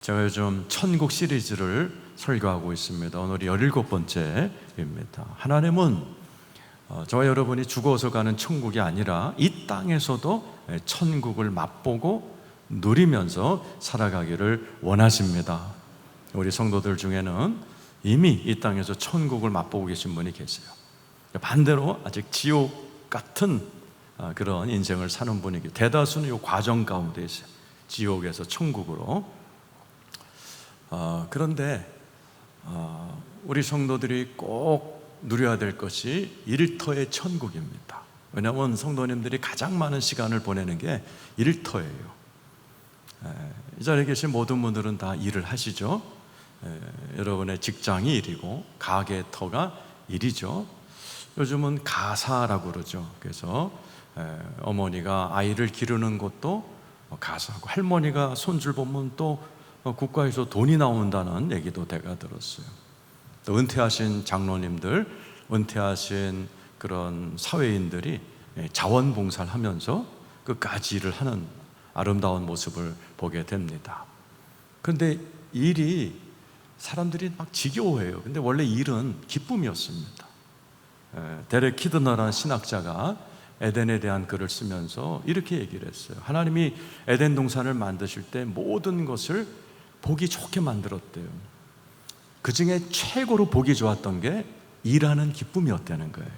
제가 요즘 천국 시리즈를 설교하고 있습니다. 오늘이 17번째입니다. 하나님은 저와 여러분이 죽어서 가는 천국이 아니라 이 땅에서도 천국을 맛보고 누리면서 살아가기를 원하십니다. 우리 성도들 중에는 이미 이 땅에서 천국을 맛보고 계신 분이 계세요. 반대로 아직 지옥 같은 그런 인생을 사는 분이 계세요. 대다수는 이 과정 가운데 있어요. 지옥에서 천국으로. 그런데 우리 성도들이 꼭 누려야 될 것이 일터의 천국입니다. 왜냐하면 성도님들이 가장 많은 시간을 보내는 게 일터예요. 이 자리에 계신 모든 분들은 다 일을 하시죠. 여러분의 직장이 일이고 가게 터가 일이죠. 요즘은 가사라고 그러죠. 그래서 어머니가 아이를 기르는 것도 가사고, 할머니가 손질 보면 또 국가에서 돈이 나온다는 얘기도 제가 들었어요. 또 은퇴하신 장로님들, 은퇴하신 그런 사회인들이 자원봉사를 하면서 끝까지 일을 하는 아름다운 모습을 보게 됩니다. 그런데 일이 사람들이 막 지겨워해요. 근데 원래 일은 기쁨이었습니다. 데렉 키드너라는 신학자가 에덴에 대한 글을 쓰면서 이렇게 얘기를 했어요. 하나님이 에덴 동산을 만드실 때 모든 것을 보기 좋게 만들었대요. 그 중에 최고로 보기 좋았던 게 일하는 기쁨이었다는 거예요.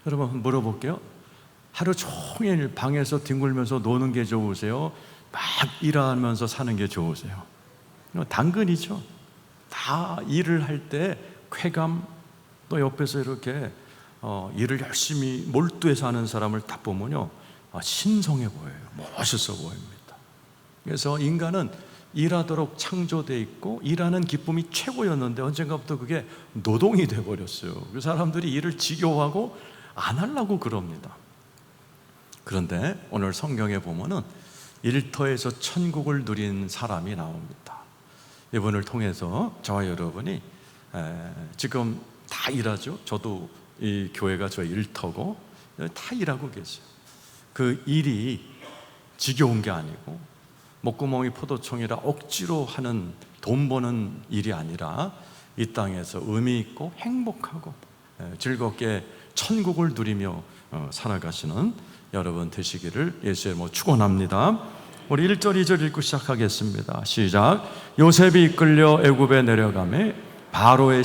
여러분 한번 물어볼게요. 하루 종일 방에서 뒹굴면서 노는 게 좋으세요? 막 일하면서 사는 게 좋으세요? 당근이죠. 다 일을 할 때 쾌감, 또 옆에서 이렇게 일을 열심히 몰두해서 하는 사람을 딱 보면요, 신성해 보여요. 멋있어 보입니다. 그래서 인간은 일하도록 창조되어 있고 일하는 기쁨이 최고였는데 언젠가부터 그게 노동이 돼버렸어요. 그 사람들이 일을 지겨워하고 안 하려고 그럽니다. 그런데 오늘 성경에 보면은 일터에서 천국을 누린 사람이 나옵니다. 이분을 통해서 저와 여러분이 지금 다 일하죠. 저도 이 교회가 저의 일터고 다 일하고 계세요. 그 일이 지겨운 게 아니고 목구멍이 포도청이라 억지로 하는 돈 버는 일이 아니라 이 땅에서 의미 있고 행복하고 즐겁게 천국을 누리며 살아가시는 여러분 되시기를 예수의 이름으로 축원합니다. 우리 1절 2절 읽고 시작하겠습니다. 시작. 요셉이 이끌려 애굽에 내려가매 바로의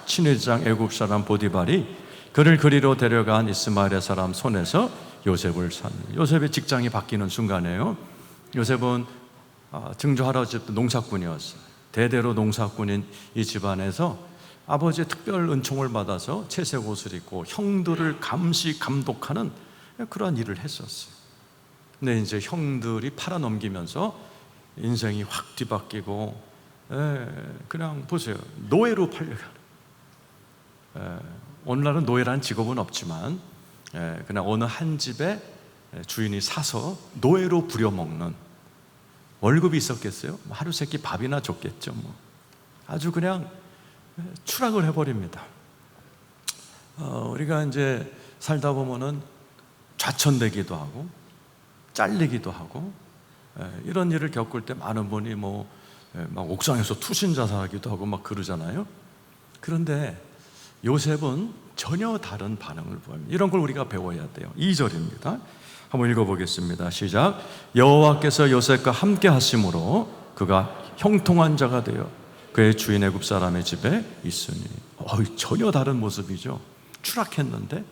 친위장 애굽 사람 보디발이 그를 그리로 데려간 이스마엘의 사람 손에서 요셉을 샀습니다. 요셉의 직장이 바뀌는 순간이에요. 요셉은 증조 할아버지도 농사꾼이었어요. 대대로 농사꾼인 이 집안에서 아버지의 특별 은총을 받아서 채색 옷을 입고 형들을 감시 감독하는 그러한 일을 했었어요. 근데 이제 형들이 팔아넘기면서 인생이 확 뒤바뀌고, 그냥 보세요. 노예로 팔려가는. 오늘날은 노예라는 직업은 없지만 그냥 어느 한 집에 주인이 사서 노예로 부려먹는, 월급이 있었겠어요? 하루 세끼 밥이나 줬겠죠. 아주 그냥 추락을 해버립니다. 우리가 이제 살다 보면은 좌천되기도 하고 잘리기도 하고 이런 일을 겪을 때 많은 분이 막 옥상에서 투신 자살하기도 하고 막 그러잖아요. 그런데 요셉은 전혀 다른 반응을 보입니다. 이런 걸 우리가 배워야 돼요. 2절입니다. 한번 읽어보겠습니다. 시작. 여호와께서 요셉과 함께 하심으로 그가 형통한 자가 되어 그의 주인 애굽 사람의 집에 있으니. 전혀 다른 모습이죠. 추락했는데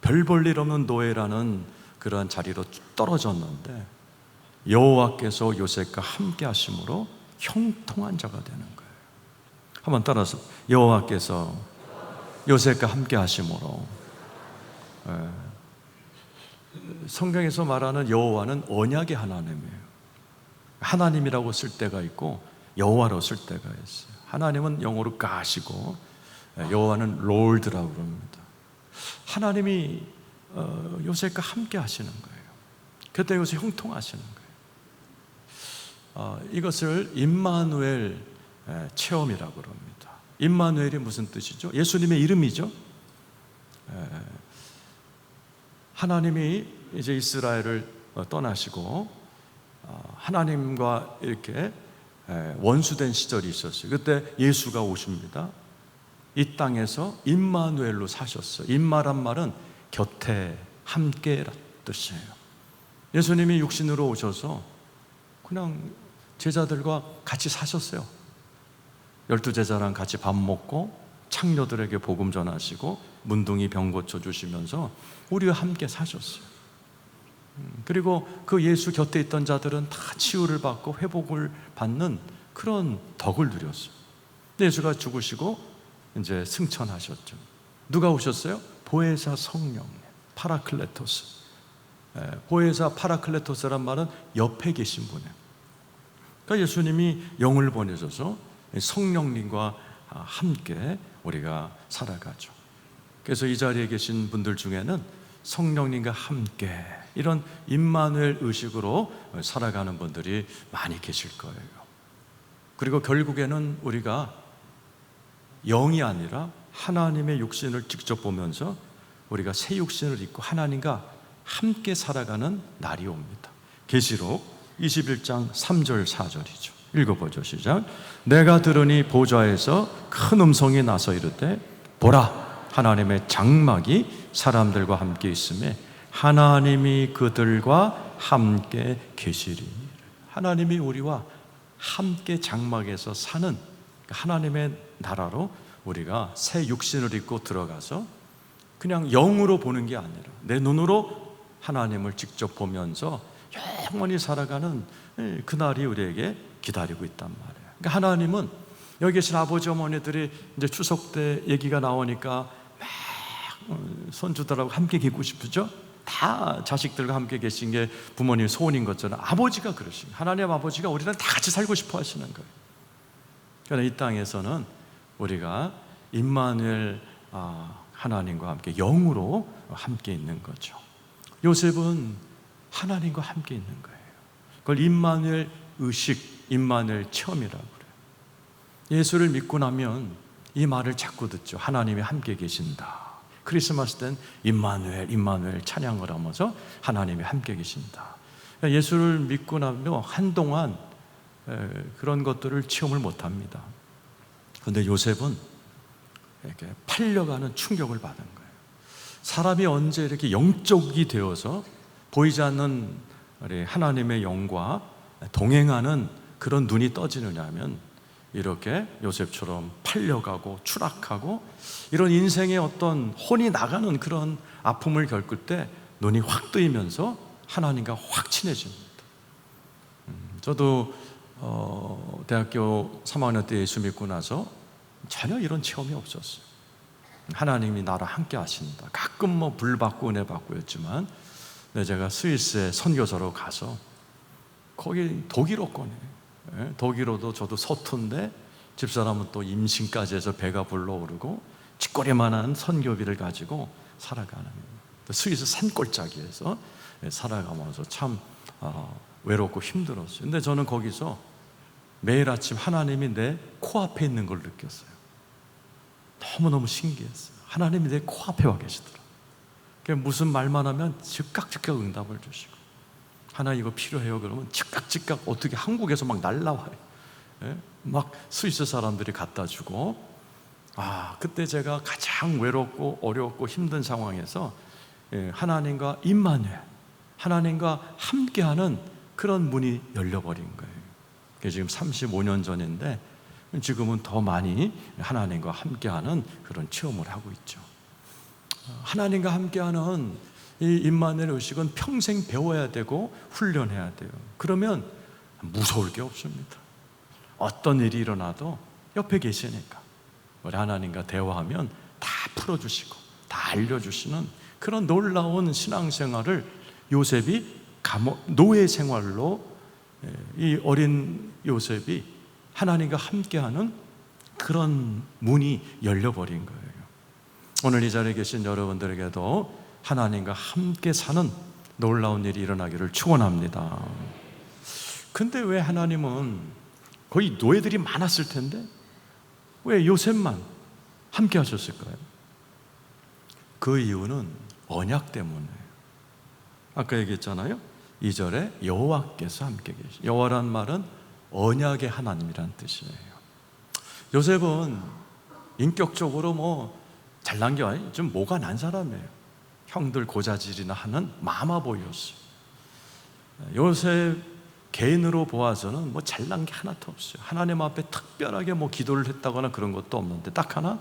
별 볼 일 없는 노예라는 그러한 자리로 떨어졌는데 여호와께서 요셉과 함께 하심으로 형통한 자가 되는 거예요. 한번 따라서 여호와께서 요셉과 함께 하심으로. 성경에서 말하는 여호와는 언약의 하나님이에요. 하나님이라고 쓸 때가 있고 여호와로 쓸 때가 있어요. 하나님은 영어로 가시고 여호와는 롤드라고 그럽니다. 하나님이 요셉과 함께 하시는 거예요. 그때 요셉 형통하시는 거예요. 이것을 임마누엘 체험이라고 그럽니다. 임마누엘이 무슨 뜻이죠? 예수님의 이름이죠. 하나님이 이제 이스라엘을 떠나시고 하나님과 이렇게 원수된 시절이 있었어요. 그때 예수가 오십니다. 이 땅에서 임마누엘로 사셨어요. 임마란 말은 곁에 함께란 뜻이에요. 예수님이 육신으로 오셔서 그냥 제자들과 같이 사셨어요. 12제자랑 같이 밥 먹고 창녀들에게 복음 전하시고 문둥이 병 고쳐주시면서 우리와 함께 사셨어요. 그리고 그 예수 곁에 있던 자들은 다 치유를 받고 회복을 받는 그런 덕을 누렸어요. 예수가 죽으시고 이제 승천하셨죠. 누가 오셨어요? 보혜사 성령님, 파라클레토스. 보혜사 파라클레토스란 말은 옆에 계신 분이에요. 그러니까 예수님이 영을 보내셔서 성령님과 함께 우리가 살아가죠. 그래서 이 자리에 계신 분들 중에는 성령님과 함께 이런 임마누엘 의식으로 살아가는 분들이 많이 계실 거예요. 그리고 결국에는 우리가 영이 아니라 하나님의 육신을 직접 보면서 우리가 새 육신을 입고 하나님과 함께 살아가는 날이 옵니다. 계시록 21장 3절 4절이죠. 읽어보죠. 시작. 내가 들으니 보좌에서 큰 음성이 나서 이르되 보라, 하나님의 장막이 사람들과 함께 있음에 하나님이 그들과 함께 계시리니. 하나님이 우리와 함께 장막에서 사는 하나님의 나라로 우리가 새 육신을 입고 들어가서 그냥 영으로 보는 게 아니라 내 눈으로 하나님을 직접 보면서 영원히 살아가는 그날이 우리에게 기다리고 있단 말이에요. 그러니까 하나님은 여기 계신 아버지 어머니들이 이제 추석 때 얘기가 나오니까 막 손주들하고 함께 계시고 싶으죠? 다 자식들과 함께 계신 게 부모님의 소원인 것처럼 아버지가 그러신, 하나님 아버지가 우리랑 다 같이 살고 싶어 하시는 거예요. 그러나 이 땅에서는 우리가 임마누엘 하나님과 함께 영으로 함께 있는 거죠. 요셉은 하나님과 함께 있는 거예요. 그걸 임마누엘 의식, 임마누엘 체험이라고 그래요. 예수를 믿고 나면 이 말을 자꾸 듣죠. 하나님이 함께 계신다. 크리스마스 땐 임마누엘, 임마누엘 찬양을 하면서 하나님이 함께 계신다. 예수를 믿고 나면 한동안 그런 것들을 체험을 못합니다. 그런데 요셉은 이렇게 팔려가는 충격을 받은 거예요. 사람이 언제 이렇게 영적이 되어서 보이지 않는 우리 하나님의 영과 동행하는 그런 눈이 떠지느냐 하면 이렇게 요셉처럼 팔려가고 추락하고 이런 인생의 어떤 혼이 나가는 그런 아픔을 겪을 때 눈이 확 뜨이면서 하나님과 확 친해집니다. 저도 대학교 3학년 때 예수 믿고 나서 전혀 이런 체험이 없었어요. 하나님이 나랑 함께 하신다. 가끔 뭐 불 받고 은혜 받고였지만 제가 스위스에 선교사로 가서 거기 독일어권이에요. 독일어도 저도 서툰데 집사람은 또 임신까지 해서 배가 불러오르고 쥐꼬리만한 선교비를 가지고 살아가는 스위스 산골짜기에서 살아가면서 참 외롭고 힘들었어요. 근데 저는 거기서 매일 아침 하나님이 내 코앞에 있는 걸 느꼈어요. 너무너무 신기했어요. 하나님이 내 코앞에 와 계시더라고요. 무슨 말만 하면 즉각 응답을 주시고, 하나님 이거 필요해요 그러면 즉각 어떻게 한국에서 막 날라와요. 막 스위스 사람들이 갖다 주고. 그때 제가 가장 외롭고 어렵고 힘든 상황에서 하나님과 임마누엘, 하나님과 함께하는 그런 문이 열려버린 거예요. 그게 지금 35년 전인데 지금은 더 많이 하나님과 함께하는 그런 체험을 하고 있죠. 하나님과 함께하는 이 임마누엘 의식은 평생 배워야 되고 훈련해야 돼요. 그러면 무서울 게 없습니다. 어떤 일이 일어나도 옆에 계시니까 우리 하나님과 대화하면 다 풀어주시고 다 알려주시는 그런 놀라운 신앙생활을 요셉이 노예 생활로, 이 어린 요셉이 하나님과 함께하는 그런 문이 열려버린 거예요. 오늘 이 자리에 계신 여러분들에게도 하나님과 함께 사는 놀라운 일이 일어나기를 축원합니다. 근데 왜 하나님은, 거의 노예들이 많았을 텐데 왜 요셉만 함께 하셨을까요? 그 이유는 언약 때문에. 아까 얘기했잖아요. 2절에 여호와께서 함께 계시. 여호와란 말은 언약의 하나님이란 뜻이에요. 요셉은 인격적으로 뭐 잘난 게 아니고 좀 뭐가 난 사람이에요. 형들 고자질이나 하는 마마보이였어요. 요셉 개인으로 보아서는 뭐 잘난 게 하나도 없어요. 하나님 앞에 특별하게 뭐 기도를 했다거나 그런 것도 없는데 딱 하나,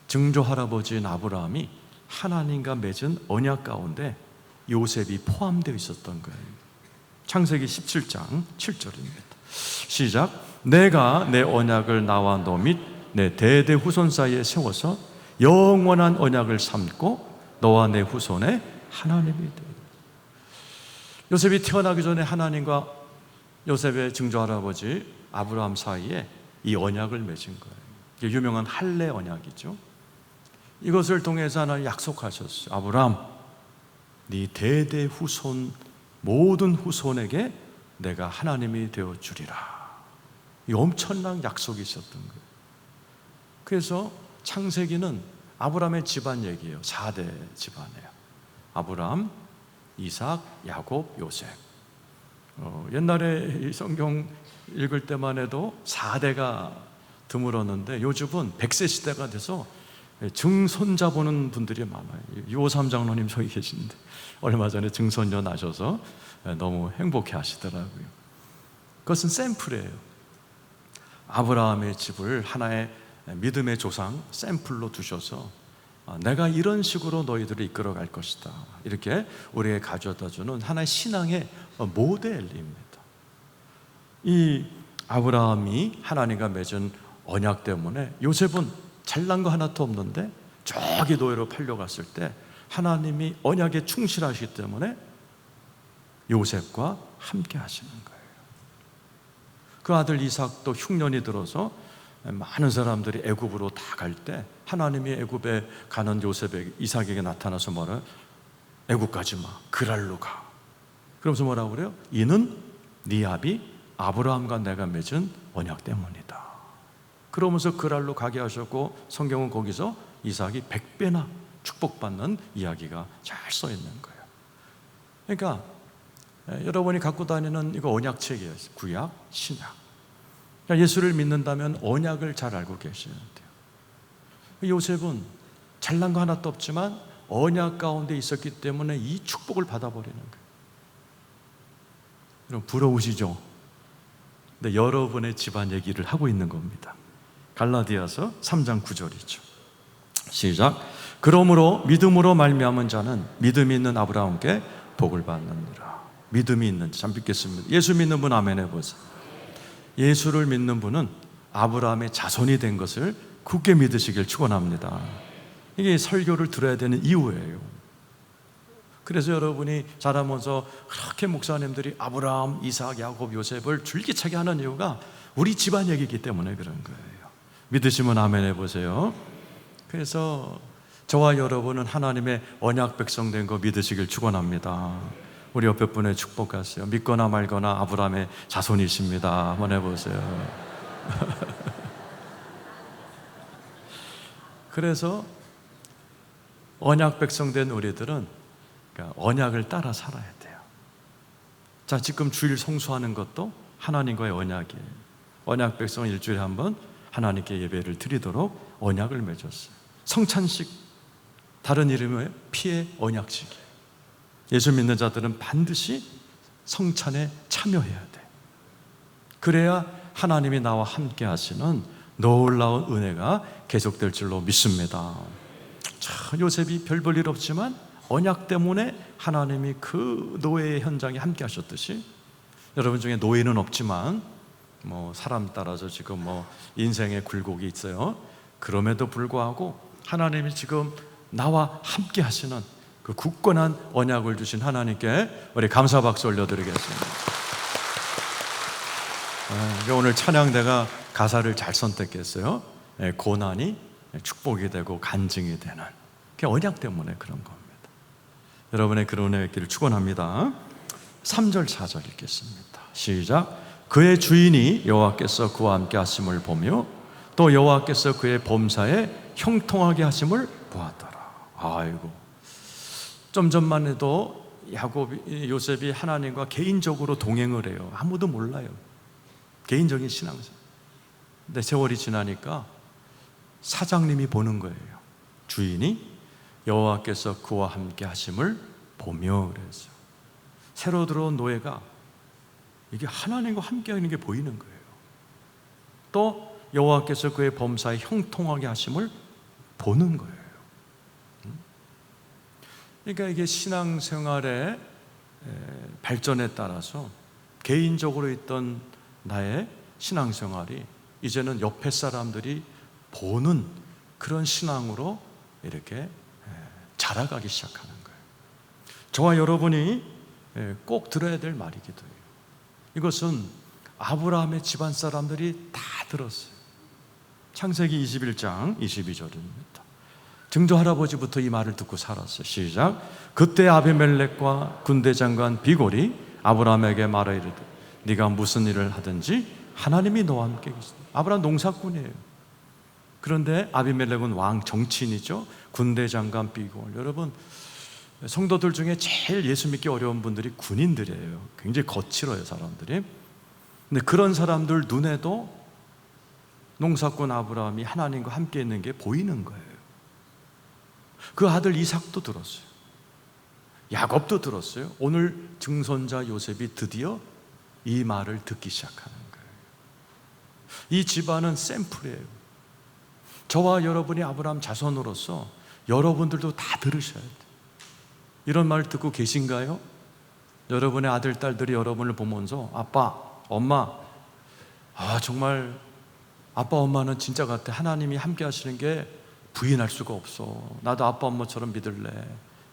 증조 할아버지인 아브라함이 하나님과 맺은 언약 가운데 요셉이 포함되어 있었던 거예요. 창세기 17장 7절입니다. 시작. 내가 내 언약을 나와 너 및 내 대대 후손 사이에 세워서 영원한 언약을 삼고 너와 내 후손의 하나님이 되리라. 요셉이 태어나기 전에 하나님과 요셉의 증조 할아버지 아브라함 사이에 이 언약을 맺은 거예요. 이게 유명한 할례 언약이죠. 이것을 통해서 하나님 약속하셨어요. 아브라함, 네 대대 후손 모든 후손에게 내가 하나님이 되어 주리라. 이 엄청난 약속이 있었던 거예요. 그래서 창세기는 아브라함의 집안 얘기예요. 4대 집안이에요. 아브라함, 이삭, 야곱, 요셉. 옛날에 이 성경 읽을 때만 해도 4대가 드물었는데 요즘은 100세 시대가 돼서 증손자 보는 분들이 많아요. 유호삼 장로님 저기 계신데 얼마 전에 증손녀 나셔서 너무 행복해 하시더라고요. 그것은 샘플이에요. 아브라함의 집을 하나의 믿음의 조상 샘플로 두셔서 내가 이런 식으로 너희들을 이끌어 갈 것이다, 이렇게 우리에게 가져다 주는 하나의 신앙의 모델입니다. 이 아브라함이 하나님과 맺은 언약 때문에 요셉은 잘난 거 하나도 없는데 저기 노예로 팔려갔을 때 하나님이 언약에 충실하시기 때문에 요셉과 함께 하시는 거예요. 그 아들 이삭도 흉년이 들어서 많은 사람들이 애굽으로 다 갈 때 하나님이 애굽에 가는 요셉에게, 이삭에게 나타나서 뭐라? 애굽 가지 마, 그랄로 가. 그러면서 뭐라고 그래요? 이는 네 아비 아브라함과 내가 맺은 언약 때문이다. 그러면서 그랄로 가게 하셨고, 성경은 거기서 이삭이 100배나 축복받는 이야기가 잘 써 있는 거예요. 그러니까 여러분이 갖고 다니는 이거 언약책이에요. 구약, 신약. 그러니까 예수를 믿는다면 언약을 잘 알고 계셔야 돼요. 요셉은 잘난 거 하나도 없지만 언약 가운데 있었기 때문에 이 축복을 받아버리는 거예요. 여러분 부러우시죠? 근데 여러분의 집안 얘기를 하고 있는 겁니다. 갈라디아서 3장 9절이죠. 시작. 그러므로 믿음으로 말미암은 자는 믿음이 있는 아브라함께 복을 받느니라. 믿음이 있는 자, 믿겠습니다. 예수 믿는 분 아멘 해보세요. 예수를 믿는 분은 아브라함의 자손이 된 것을 굳게 믿으시길 축원합니다. 이게 설교를 들어야 되는 이유예요. 그래서 여러분이 자라면서 그렇게 목사님들이 아브라함, 이삭, 야곱, 요셉을 줄기차게 하는 이유가 우리 집안 얘기이기 때문에 그런 거예요. 믿으시면 아멘 해보세요. 그래서 저와 여러분은 하나님의 언약 백성 된 거 믿으시길 축원합니다. 우리 옆에 분에 축복하세요. 믿거나 말거나 아브라함의 자손이십니다. 한번 해보세요. 그래서 언약 백성 된 우리들은 언약을 따라 살아야 돼요. 자, 지금 주일 성수하는 것도 하나님과의 언약이에요. 언약 백성은 일주일에 한 번 하나님께 예배를 드리도록 언약을 맺었어요. 성찬식, 다른 이름은 피의 언약식이에요. 예수 믿는 자들은 반드시 성찬에 참여해야 돼. 그래야 하나님이 나와 함께 하시는 놀라운 은혜가 계속될 줄로 믿습니다. 자, 요셉이 별 볼 일 없지만 언약 때문에 하나님이 그 노예의 현장에 함께 하셨듯이 여러분 중에 노예는 없지만 뭐 사람 따라서 지금 뭐 인생의 굴곡이 있어요. 그럼에도 불구하고 하나님이 지금 나와 함께 하시는 그 굳건한 언약을 주신 하나님께 우리 감사 박수 올려드리겠습니다. 오늘 찬양대가 가사를 잘 선택했어요. 고난이 축복이 되고 간증이 되는, 그게 언약 때문에 그런 겁니다. 여러분의 그런 은혜의 길을 축원합니다. 3절 4절 읽겠습니다. 시작. 그의 주인이 여호와께서 그와 함께 하심을 보며 또 여호와께서 그의 범사에 형통하게 하심을 보았더라. 아이고, 좀 전만 해도 요셉이 하나님과 개인적으로 동행을 해요. 아무도 몰라요. 개인적인 신앙생활. 근데 세월이 지나니까 사장님이 보는 거예요. 주인이 여호와께서 그와 함께 하심을 보며 그랬어요. 새로 들어온 노예가 이게 하나님과 함께 하는 게 보이는 거예요. 또 여호와께서 그의 범사에 형통하게 하심을 보는 거예요. 그러니까 이게 신앙생활의 발전에 따라서 개인적으로 있던 나의 신앙생활이 이제는 옆에 사람들이 보는 그런 신앙으로 이렇게 자라가기 시작하는 거예요. 저와 여러분이 꼭 들어야 될 말이기도 해요. 이것은 아브라함의 집안 사람들이 다 들었어요. 창세기 21장 22절입니다. 증조 할아버지부터 이 말을 듣고 살았어요. 시작. 그때 아비멜렉과 군대 장관 비골이 아브라함에게 말하 이르되 네가 무슨 일을 하든지 하나님이 너와 함께 계시다. 아브라함 농사꾼이에요. 그런데 아비멜렉은 왕 정치인이죠. 군대 장관 비골. 여러분, 성도들 중에 제일 예수 믿기 어려운 분들이 군인들이에요. 굉장히 거칠어요, 사람들이. 근데 그런 사람들 눈에도 농사꾼 아브라함이 하나님과 함께 있는 게 보이는 거예요. 그 아들 이삭도 들었어요. 야곱도 들었어요. 오늘 증손자 요셉이 드디어 이 말을 듣기 시작하는 거예요. 이 집안은 샘플이에요. 저와 여러분이 아브라함 자손으로서 여러분들도 다 들으셔야 돼요. 이런 말 듣고 계신가요? 여러분의 아들, 딸들이 여러분을 보면서 아빠, 엄마, 정말 아빠, 엄마는 진짜 같아. 하나님이 함께 하시는 게 부인할 수가 없어. 나도 아빠, 엄마처럼 믿을래.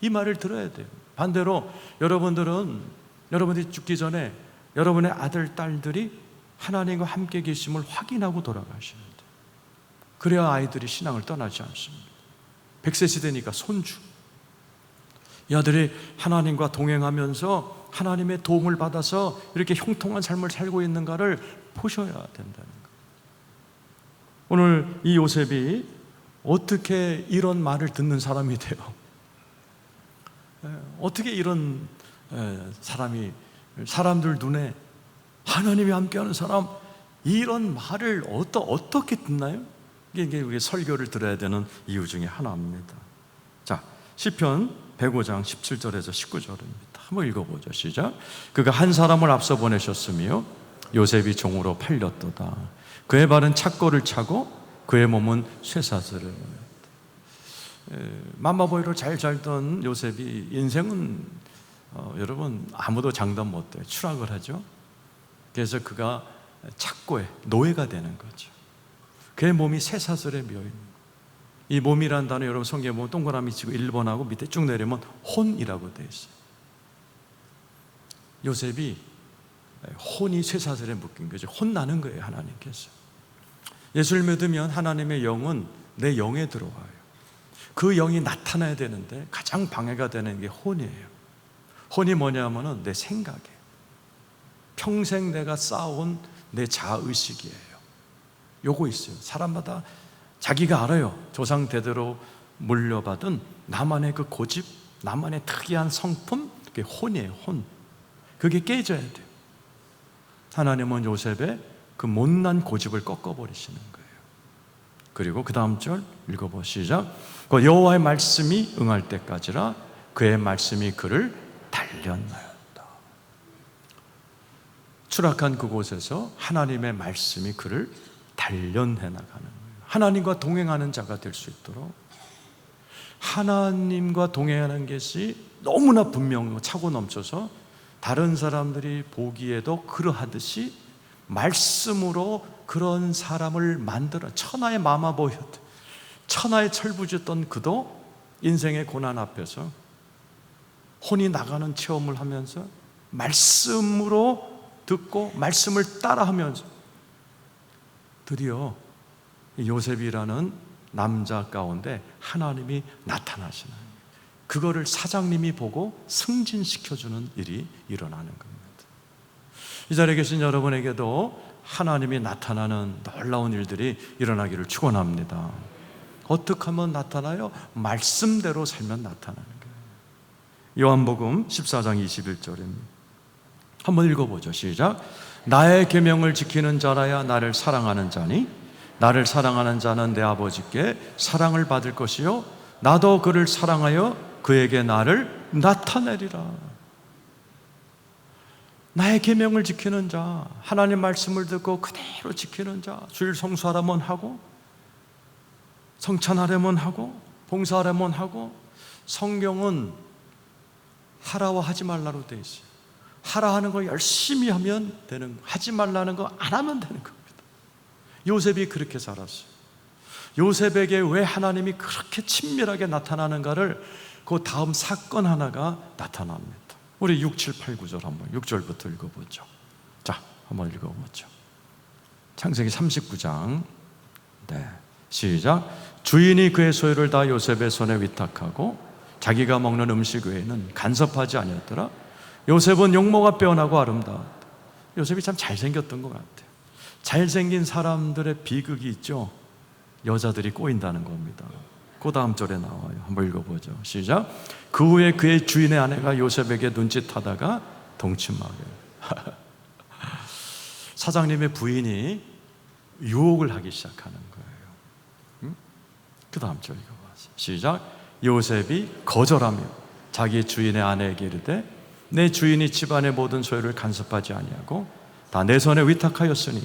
이 말을 들어야 돼요. 반대로 여러분들이 죽기 전에 여러분의 아들, 딸들이 하나님과 함께 계심을 확인하고 돌아가셔야 돼요. 그래야 아이들이 신앙을 떠나지 않습니다. 100세 시대니까 손주. 이 아들이 하나님과 동행하면서 하나님의 도움을 받아서 이렇게 형통한 삶을 살고 있는가를 보셔야 된다는 거예요. 오늘 이 요셉이 어떻게 이런 말을 듣는 사람이 돼요? 어떻게 이런 사람이 사람들 눈에 하나님이 함께하는 사람 이런 말을 어떻게 듣나요? 이게 우리 설교를 들어야 되는 이유 중에 하나입니다. 자, 시편 105장 17절에서 19절입니다. 한번 읽어보죠. 시작. 그가 한 사람을 앞서 보내셨으며 요셉이 종으로 팔렸도다. 그의 발은 착고를 차고 그의 몸은 쇠사슬을. 맘마보이로 잘 살던 요셉이 인생은 여러분 아무도 장담 못해요. 추락을 하죠. 그래서 그가 착고에 노예가 되는 거죠. 그의 몸이 쇠사슬에 미어 있는 거예요. 이 몸이라는 단어 여러분 성경에 보면 동그라미 치고 1번하고 밑에 쭉 내리면 혼이라고 되어 있어요. 요셉이 혼이 쇠사슬에 묶인 거죠. 혼나는 거예요, 하나님께서. 예수를 믿으면 하나님의 영은 내 영에 들어와요. 그 영이 나타나야 되는데 가장 방해가 되는 게 혼이에요. 혼이 뭐냐면은 내 생각이에요. 평생 내가 쌓아온 내 자아의식이에요. 요거 있어요. 사람마다 자기가 알아요. 조상 대대로 물려받은 나만의 그 고집, 나만의 특이한 성품, 그게 혼이에요. 혼. 그게 깨져야 돼요. 하나님은 요셉의 그 못난 고집을 꺾어버리시는 거예요. 그리고 그 다음 절 읽어보시죠. 그 여호와의 말씀이 응할 때까지라 그의 말씀이 그를 단련하였다. 추락한 그곳에서 하나님의 말씀이 그를 단련해 나가는 거예요. 하나님과 동행하는 자가 될 수 있도록 하나님과 동행하는 것이 너무나 분명하고 차고 넘쳐서 다른 사람들이 보기에도 그러하듯이 말씀으로 그런 사람을 만들어 천하의 마마보였던 천하의 철부지였던 그도 인생의 고난 앞에서 혼이 나가는 체험을 하면서 말씀으로 듣고 말씀을 따라하면서 드디어 요셉이라는 남자 가운데 하나님이 나타나시는 거예요. 그거를 사장님이 보고 승진시켜주는 일이 일어나는 겁니다. 이 자리에 계신 여러분에게도 하나님이 나타나는 놀라운 일들이 일어나기를 축원합니다. 어떻게 하면 나타나요? 말씀대로 살면 나타나는 거예요. 요한복음 14장 21절입니다. 한번 읽어보죠. 시작. 나의 계명을 지키는 자라야 나를 사랑하는 자니 나를 사랑하는 자는 내 아버지께 사랑을 받을 것이요 나도 그를 사랑하여 그에게 나를 나타내리라. 나의 계명을 지키는 자, 하나님 말씀을 듣고 그대로 지키는 자, 주일 성수하라면 하고 성찬하려면 하고 봉사하려면 하고, 성경은 하라와 하지 말라로 되어 있어요. 하라 하는 거 열심히 하면 되는 거, 하지 말라는 거 안 하면 되는 겁니다. 요셉이 그렇게 살았어요. 요셉에게 왜 하나님이 그렇게 친밀하게 나타나는가를 그 다음 사건 하나가 나타납니다. 우리 6, 7, 8, 9절 한번 6절부터 읽어보죠. 자, 한번 읽어보죠. 창세기 39장. 네, 시작. 주인이 그의 소유를 다 요셉의 손에 위탁하고 자기가 먹는 음식 외에는 간섭하지 아니었더라. 요셉은 용모가 빼어나고 아름다웠다. 요셉이 참 잘생겼던 것 같아요. 잘생긴 사람들의 비극이 있죠. 여자들이 꼬인다는 겁니다. 그 다음 절에 나와요. 한번 읽어보죠. 시작. 그 후에 그의 주인의 아내가 요셉에게 눈짓하다가 동침하게. 사장님의 부인이 유혹을 하기 시작하는 거예요. 그 다음 절 읽어보세요. 시작. 요셉이 거절하며 자기 주인의 아내에게 이르되 내 주인이 집안의 모든 소유를 간섭하지 아니하고 다 내 손에 위탁하였으니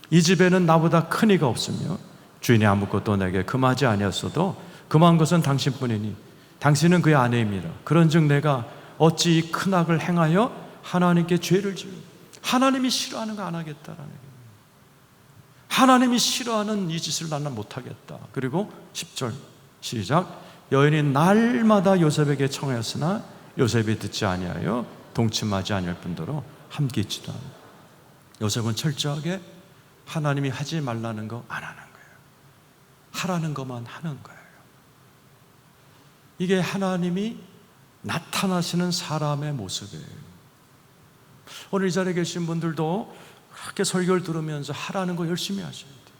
이 집에는 나보다 큰 이가 없으며 주인이 아무것도 내게 금하지 아니었어도 금한 것은 당신뿐이니 당신은 그의 아내입니다. 그런즉 내가 어찌 이 큰 악을 행하여 하나님께 죄를 지으. 하나님이 싫어하는 거 안 하겠다라는 거예요. 하나님이 싫어하는 이 짓을 나는 못하겠다. 그리고 10절 시작. 여인이 날마다 요셉에게 청하였으나 요셉이 듣지 아니하여 동침하지 아니할 뿐더러 함께 있지도 않아. 요셉은 철저하게 하나님이 하지 말라는 거 안 하는 거예요. 하라는 것만 하는 거예요. 이게 하나님이 나타나시는 사람의 모습이에요. 오늘 이 자리에 계신 분들도 그렇게 설교를 들으면서 하라는 거 열심히 하셔야 돼요.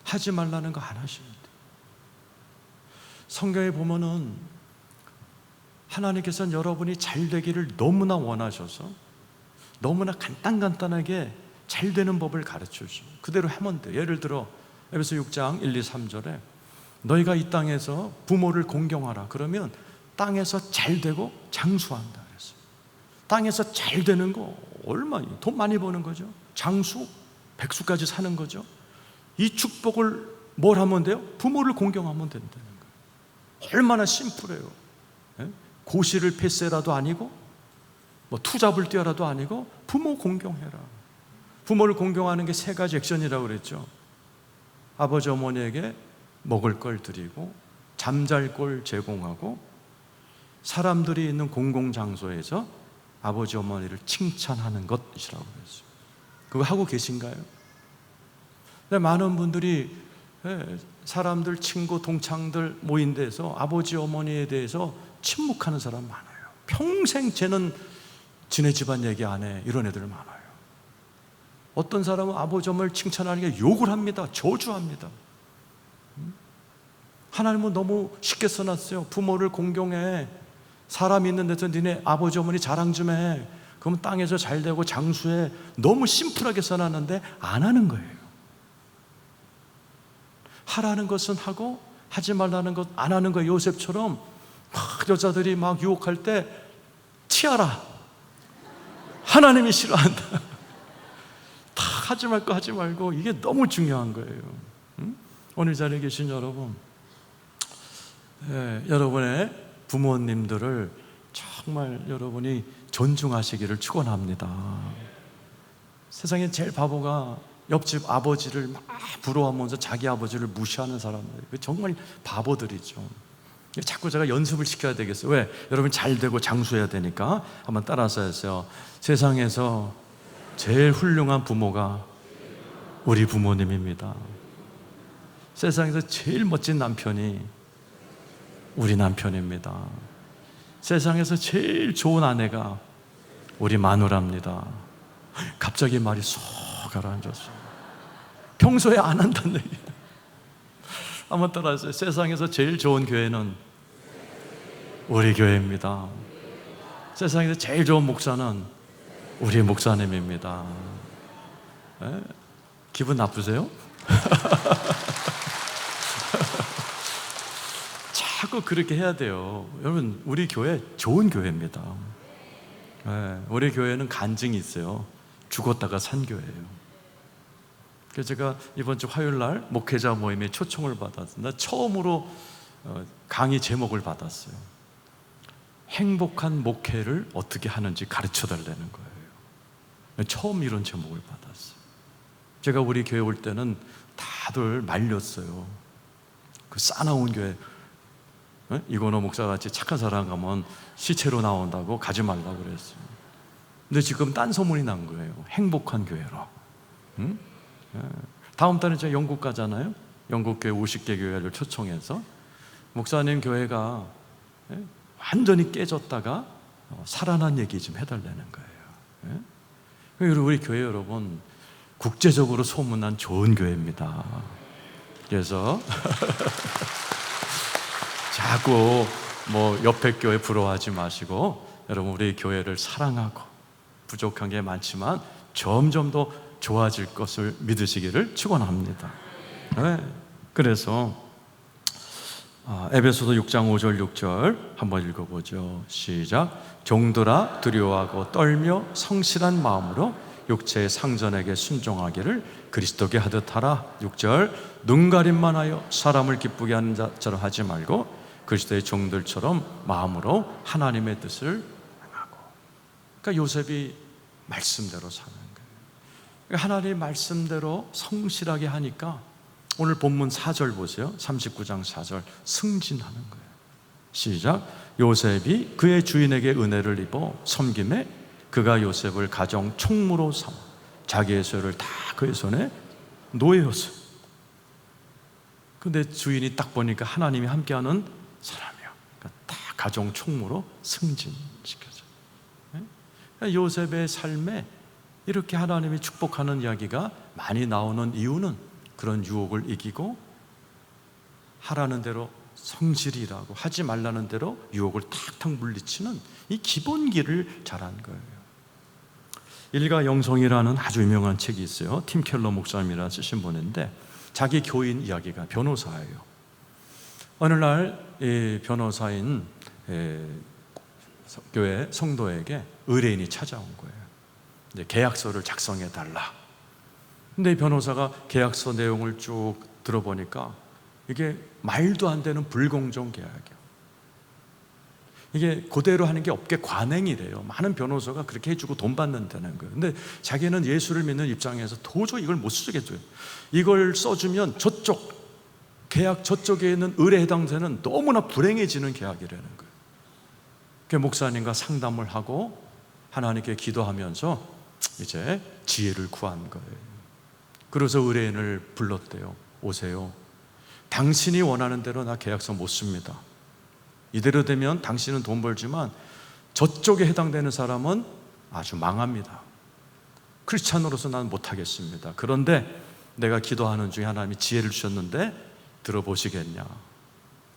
하지 말라는 거 안 하셔야 돼요. 성경에 보면은 하나님께서는 여러분이 잘 되기를 너무나 원하셔서 너무나 간단하게 잘 되는 법을 가르쳐 주시고 그대로 하면 돼요. 예를 들어 에베소 6장 1, 2, 3절에 너희가 이 땅에서 부모를 공경하라. 그러면 땅에서 잘 되고 장수한다 그랬어요. 땅에서 잘 되는 거 얼마예요? 돈 많이 버는 거죠. 장수, 백수까지 사는 거죠. 이 축복을 뭘 하면 돼요? 부모를 공경하면 된다는 거예요. 얼마나 심플해요. 고시를 패스라도 아니고 뭐 투잡을 뛰어라도 아니고 부모 공경해라. 부모를 공경하는 게 세 가지 액션이라고 그랬죠. 아버지 어머니에게 먹을 걸 드리고 잠잘 곳 제공하고 사람들이 있는 공공장소에서 아버지 어머니를 칭찬하는 것이라고 그랬어요. 그거 하고 계신가요? 근데 많은 분들이 사람들, 친구, 동창들 모인 데서 아버지 어머니에 대해서 침묵하는 사람 많아요. 평생 쟤는 지네 집안 얘기 안 해. 이런 애들 많아요. 어떤 사람은 아버지 어머니를 칭찬하는 게 욕을 합니다. 저주합니다. 하나님은 너무 쉽게 써놨어요. 부모를 공경해. 사람 있는 데서 니네 아버지 어머니 자랑 좀 해. 그러면 땅에서 잘 되고 장수해. 너무 심플하게 써놨는데 안 하는 거예요. 하라는 것은 하고 하지 말라는 것 안 하는 거예요. 요셉처럼 막 여자들이 막 유혹할 때 치아라. 하나님이 싫어한다. 다 하지 말고 하지 말고 이게 너무 중요한 거예요. 오늘 자리에 계신 여러분, 여러분의 부모님들을 정말 여러분이 존중하시기를 축원합니다. 세상에 제일 바보가 옆집 아버지를 막 부러워하면서 자기 아버지를 무시하는 사람들, 정말 바보들이죠. 자꾸 제가 연습을 시켜야 되겠어요. 왜? 여러분 잘 되고 장수해야 되니까. 한번 따라서 했어요. 세상에서 제일 훌륭한 부모가 우리 부모님입니다. 세상에서 제일 멋진 남편이 우리 남편입니다. 세상에서 제일 좋은 아내가 우리 마누라입니다. 갑자기 말이 쏙 가라앉았어요. 평소에 안 한다는 얘기예요. 한번 따라하세요. 세상에서 제일 좋은 교회는 우리 교회입니다. 세상에서 제일 좋은 목사는 우리 목사님입니다. 에? 기분 나쁘세요? 자꾸 그렇게 해야 돼요. 여러분, 우리 교회 좋은 교회입니다. 우리 교회는 간증이 있어요. 죽었다가 산 교회예요. 그래서 제가 이번 주 화요일 날 목회자 모임에 초청을 받았습니다. 처음으로 강의 제목을 받았어요. 행복한 목회를 어떻게 하는지 가르쳐 달라는 거예요. 처음 이런 제목을 받았어요. 제가 우리 교회 올 때는 다들 말렸어요. 그 싸나운 교회, 이건호 목사같이 착한 사람 가면 시체로 나온다고 가지 말라고 그랬어요. 근데 지금 딴 소문이 난 거예요. 행복한 교회로. 응? 다음 달에 제가 영국 가잖아요. 영국 교회 50개 교회를 초청해서 목사님 교회가 완전히 깨졌다가 살아난 얘기 좀 해달라는 거예요. 그리고 우리 교회 여러분, 국제적으로 소문난 좋은 교회입니다. 그래서 자꾸 옆에 교회 부러워하지 마시고 여러분, 우리 교회를 사랑하고 부족한 게 많지만 점점 더 좋아질 것을 믿으시기를 축원합니다. 그래서 에베소서 6장 5절 6절 한번 읽어보죠. 시작. 종들아 두려워하고 떨며 성실한 마음으로 육체의 상전에게 순종하기를 그리스도께 하듯 하라. 6절. 눈가림만 하여 사람을 기쁘게 하는 자처럼 하지 말고 그리스도의 종들처럼 마음으로 하나님의 뜻을 행하고. 그러니까 요셉이 말씀대로 사는 거예요. 하나님의 말씀대로 성실하게 하니까 오늘 본문 4절 보세요. 39장 4절. 승진하는 거예요. 시작. 요셉이 그의 주인에게 은혜를 입어 섬김에 그가 요셉을 가정 총무로 삼아 자기의 소유를 다 그의 손에 놓였어요. 근데 주인이 딱 보니까 하나님이 함께하는 사람이야. 그러니까 다 가정 총무로 승진시켜줘요. 요셉의 삶에 이렇게 하나님이 축복하는 이야기가 많이 나오는 이유는 그런 유혹을 이기고 하라는 대로 성실히 일하고 하지 말라는 대로 유혹을 탁탁 물리치는 이 기본기를 잘한 거예요. 일가 영성이라는 아주 유명한 책이 있어요. 팀 켈러 목사님이라 쓰신 분인데 자기 교인 이야기가 변호사예요. 어느 날 이 변호사인 교회 성도에게 의뢰인이 찾아온 거예요. 이제 계약서를 작성해 달라. 근데 이 변호사가 계약서 내용을 쭉 들어보니까 이게 말도 안 되는 불공정 계약이에요. 이게 그대로 하는 게 업계 관행이래요. 많은 변호사가 그렇게 해주고 돈 받는다는 거예요. 근데 자기는 예수를 믿는 입장에서 도저히 이걸 못 쓰겠어요. 이걸 써주면 계약 저쪽에 있는 의뢰 해당자는 너무나 불행해지는 계약이라는 거예요. 그 목사님과 상담을 하고 하나님께 기도하면서 이제 지혜를 구한 거예요. 그래서 의뢰인을 불렀대요. 오세요. 당신이 원하는 대로 나 계약서 못 씁니다. 이대로 되면 당신은 돈 벌지만 저쪽에 해당되는 사람은 아주 망합니다. 크리스찬으로서 난 못하겠습니다. 그런데 내가 기도하는 중에 하나님이 지혜를 주셨는데 들어보시겠냐.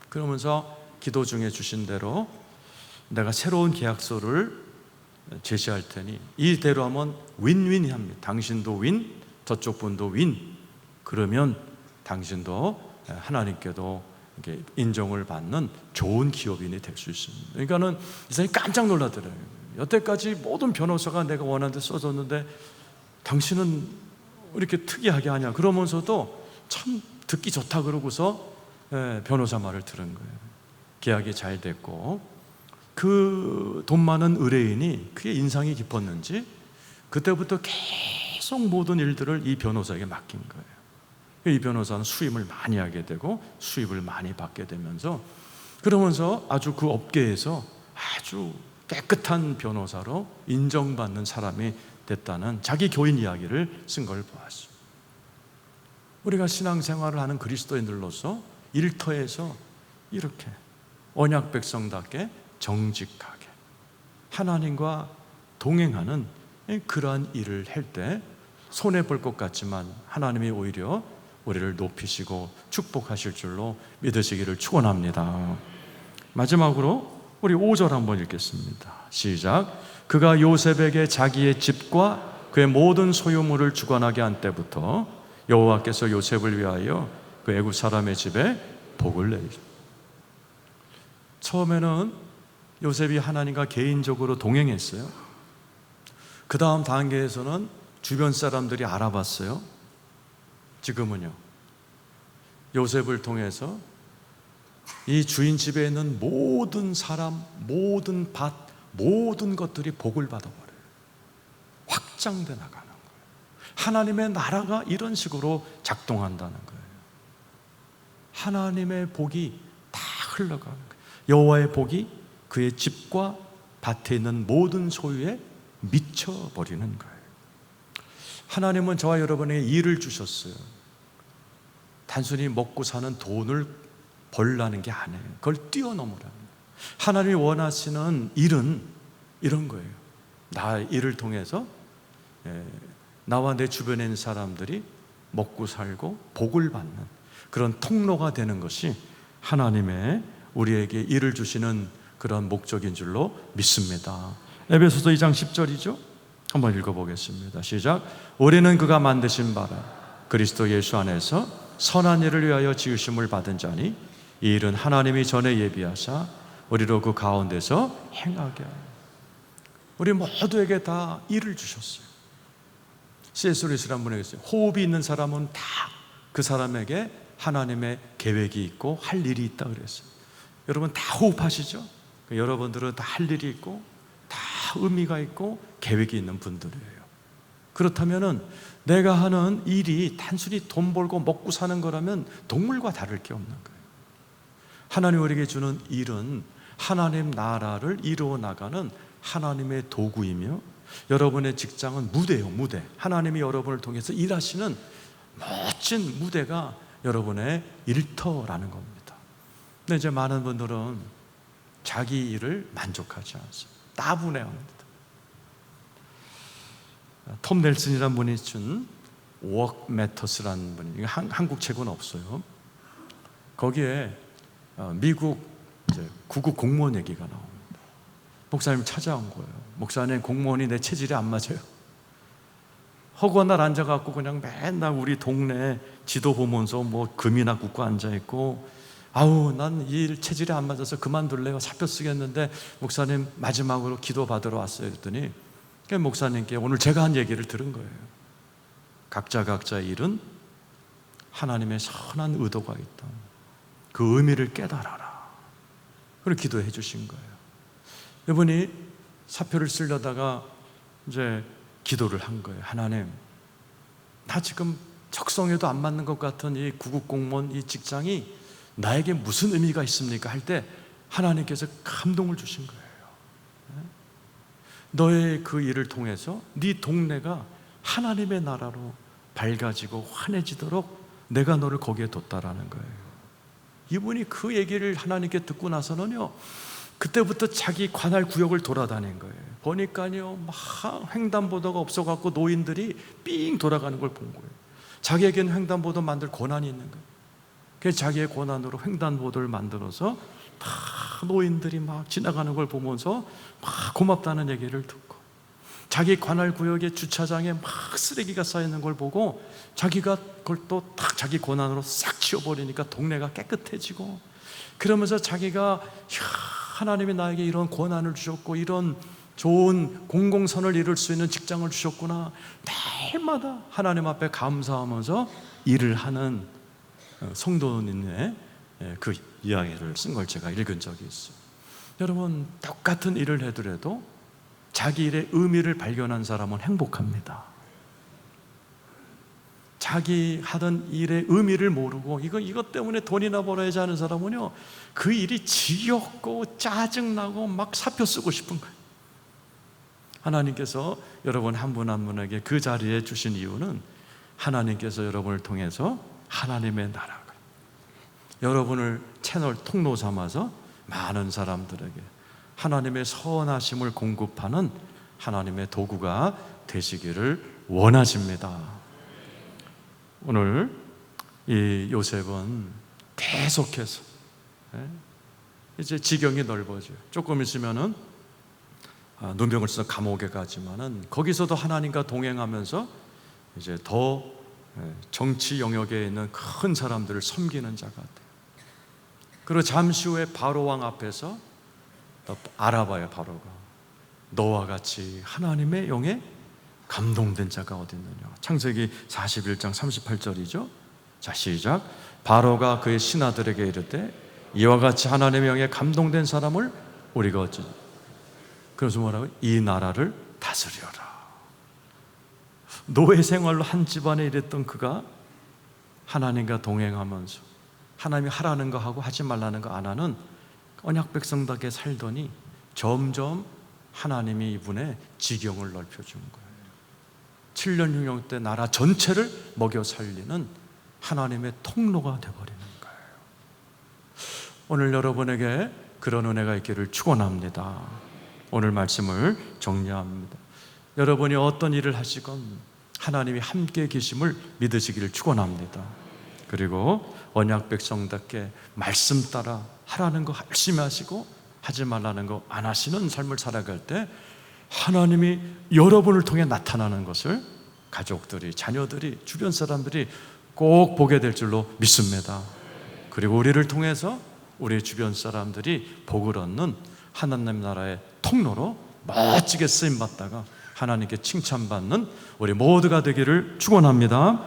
그러면서 기도 중에 주신 대로 내가 새로운 계약서를 제시할 테니 이대로 하면 윈윈이 합니다. 당신도 윈, 저쪽 분도 윈. 그러면 당신도 하나님께도 인정을 받는 좋은 기업인이 될 수 있습니다. 그러니까는 이 사람이 깜짝 놀라더래요. 여태까지 모든 변호사가 내가 원하는 데 써줬는데 당신은 이렇게 특이하게 하냐. 그러면서도 참 듣기 좋다 그러고서 변호사 말을 들은 거예요. 계약이 잘 됐고 그 돈 많은 의뢰인이 그게 인상이 깊었는지 그때부터 계속 모든 일들을 이 변호사에게 맡긴 거예요. 이 변호사는 수임을 많이 하게 되고 수입을 많이 받게 되면서 그러면서 아주 그 업계에서 아주 깨끗한 변호사로 인정받는 사람이 됐다는 자기 교인 이야기를 쓴 걸 보았습니다. 우리가 신앙생활을 하는 그리스도인들로서 일터에서 이렇게 언약 백성답게 정직하게 하나님과 동행하는 그러한 일을 할 때 손해볼 것 같지만 하나님이 오히려 우리를 높이시고 축복하실 줄로 믿으시기를 축원합니다. 마지막으로 우리 5절 한번 읽겠습니다. 시작. 그가 요셉에게 자기의 집과 그의 모든 소유물을 주관하게 한 때부터 여호와께서 요셉을 위하여 그 애굽 사람의 집에 복을 내리셨습니다. 처음에는 요셉이 하나님과 개인적으로 동행했어요. 그 다음 단계에서는 주변 사람들이 알아봤어요. 지금은요, 요셉을 통해서 이 주인 집에 있는 모든 사람, 모든 밭, 모든 것들이 복을 받아버려요. 확장돼 나가는 거예요. 하나님의 나라가 이런 식으로 작동한다는 거예요. 하나님의 복이 다 흘러가는 거예요. 여호와의 복이 그의 집과 밭에 있는 모든 소유에 미쳐버리는 거예요. 하나님은 저와 여러분에게 일을 주셨어요. 단순히 먹고 사는 돈을 벌라는 게 아니에요. 그걸 뛰어넘으라는 거예요. 하나님이 원하시는 일은 이런 거예요. 나 일을 통해서 나와 내 주변에 있는 사람들이 먹고 살고 복을 받는 그런 통로가 되는 것이 하나님의 우리에게 일을 주시는 그런 목적인 줄로 믿습니다. 에베소서 2장 10절이죠. 한번 읽어보겠습니다. 시작. 우리는 그가 만드신 바라 그리스도 예수 안에서 선한 일을 위하여 지으심을 받은 자니 이 일은 하나님이 전에 예비하사 우리로 그 가운데서 행하게 하여. 우리 모두에게 다 일을 주셨어요. C.S. 루이스라는 분에게 있어요. 호흡이 있는 사람은 다 그 사람에게 하나님의 계획이 있고 할 일이 있다 그랬어요. 여러분 다 호흡하시죠? 여러분들은 다 할 일이 있고 다 의미가 있고 계획이 있는 분들이에요. 그렇다면은 내가 하는 일이 단순히 돈 벌고 먹고 사는 거라면 동물과 다를 게 없는 거예요. 하나님 우리에게 주는 일은 하나님 나라를 이루어 나가는 하나님의 도구이며 여러분의 직장은 무대예요. 무대. 하나님이 여러분을 통해서 일하시는 멋진 무대가 여러분의 일터라는 겁니다. 근데 이제 많은 분들은 자기 일을 만족하지 않습니다. 따분해합니다. 톰 넬슨이라는 분이 준 Work Matters라는 분이, 한국 책은 없어요. 거기에 미국 구급 공무원 얘기가 나옵니다. 목사님 찾아온 거예요. 목사님, 공무원이 내 체질에 안 맞아요. 허구한 날 앉아갖고 그냥 맨날 우리 동네 지도 보면서 뭐 금이나 굽고 앉아있고, 아우 난 이 일 체질에 안 맞아서 그만둘래요. 사표 쓰겠는데 목사님 마지막으로 기도 받으러 왔어요. 그랬더니 목사님께 오늘 제가 한 얘기를 들은 거예요. 각자의 일은 하나님의 선한 의도가 있다. 그 의미를 깨달아라. 그리고 기도해 주신 거예요. 이분이 사표를 쓰려다가 이제 기도를 한 거예요. 하나님, 나 지금 적성에도 안 맞는 것 같은 이 구급공무원 이 직장이 나에게 무슨 의미가 있습니까? 할 때 하나님께서 감동을 주신 거예요. 너의 그 일을 통해서 네 동네가 하나님의 나라로 밝아지고 환해지도록 내가 너를 거기에 뒀다라는 거예요. 이분이 그 얘기를 하나님께 듣고 나서는요, 그때부터 자기 관할 구역을 돌아다닌 거예요. 보니까요, 막 횡단보도가 없어갖고 노인들이 삥 돌아가는 걸 본 거예요. 자기에게는 횡단보도 만들 권한이 있는 거예요. 그래서 자기의 권한으로 횡단보도를 만들어서 다 노인들이 막 지나가는 걸 보면서 막 고맙다는 얘기를 듣고, 자기 관할 구역의 주차장에 막 쓰레기가 쌓이는 걸 보고 자기가 그걸 또 딱 자기 권한으로 싹 치워버리니까 동네가 깨끗해지고, 그러면서 자기가 하나님이 나에게 이런 권한을 주셨고 이런 좋은 공공선을 이룰 수 있는 직장을 주셨구나, 매일마다 하나님 앞에 감사하면서 일을 하는 성도님의 그 이야기를 쓴 걸 제가 읽은 적이 있어요. 여러분, 똑같은 일을 해더라도 자기 일의 의미를 발견한 사람은 행복합니다. 자기 하던 일의 의미를 모르고 이것 때문에 돈이나 벌어야지 하는 사람은요, 그 일이 지겹고 짜증나고 막 사표 쓰고 싶은 거예요. 하나님께서 여러분 한 분 한 분에게 그 자리에 주신 이유는 하나님께서 여러분을 통해서 하나님의 나라가 여러분을 채널 통로 삼아서 많은 사람들에게 하나님의 선하심을 공급하는 하나님의 도구가 되시기를 원하십니다. 오늘 이 요셉은 계속해서 이제 지경이 넓어져요. 조금 있으면은 누명을 써서 감옥에 가지만은 거기서도 하나님과 동행하면서 이제 더 정치 영역에 있는 큰 사람들을 섬기는 자가 돼요. 그리고 잠시 후에 바로 왕 앞에서 알아봐요. 바로가 너와 같이 하나님의 영에 감동된 자가 어디 있느냐. 창세기 41장 38절이죠. 자, 시작. 바로가 그의 신하들에게 이르되 이와 같이 하나님의 영에 감동된 사람을 우리가 어찌. 그래서 뭐라고? 이 나라를 다스려라. 노예 생활로 한 집안에 일했던 그가 하나님과 동행하면서 하나님이 하라는 거 하고 하지 말라는 거 안 하는 언약 백성답게 살더니 점점 하나님이 이분의 지경을 넓혀준 거예요. 7년 흉년 때 나라 전체를 먹여 살리는 하나님의 통로가 되어버리는 거예요. 오늘 여러분에게 그런 은혜가 있기를 축원합니다. 오늘 말씀을 정리합니다. 여러분이 어떤 일을 하시건 하나님이 함께 계심을 믿으시기를 축원합니다. 그리고 언약 백성답게 말씀 따라 하라는 거 열심히 하시고 하지 말라는 거 안 하시는 삶을 살아갈 때 하나님이 여러분을 통해 나타나는 것을 가족들이, 자녀들이, 주변 사람들이 꼭 보게 될 줄로 믿습니다. 그리고 우리를 통해서 우리 주변 사람들이 복을 얻는 하나님 나라의 통로로 멋지게 쓰임받다가 하나님께 칭찬받는 우리 모두가 되기를 축원합니다.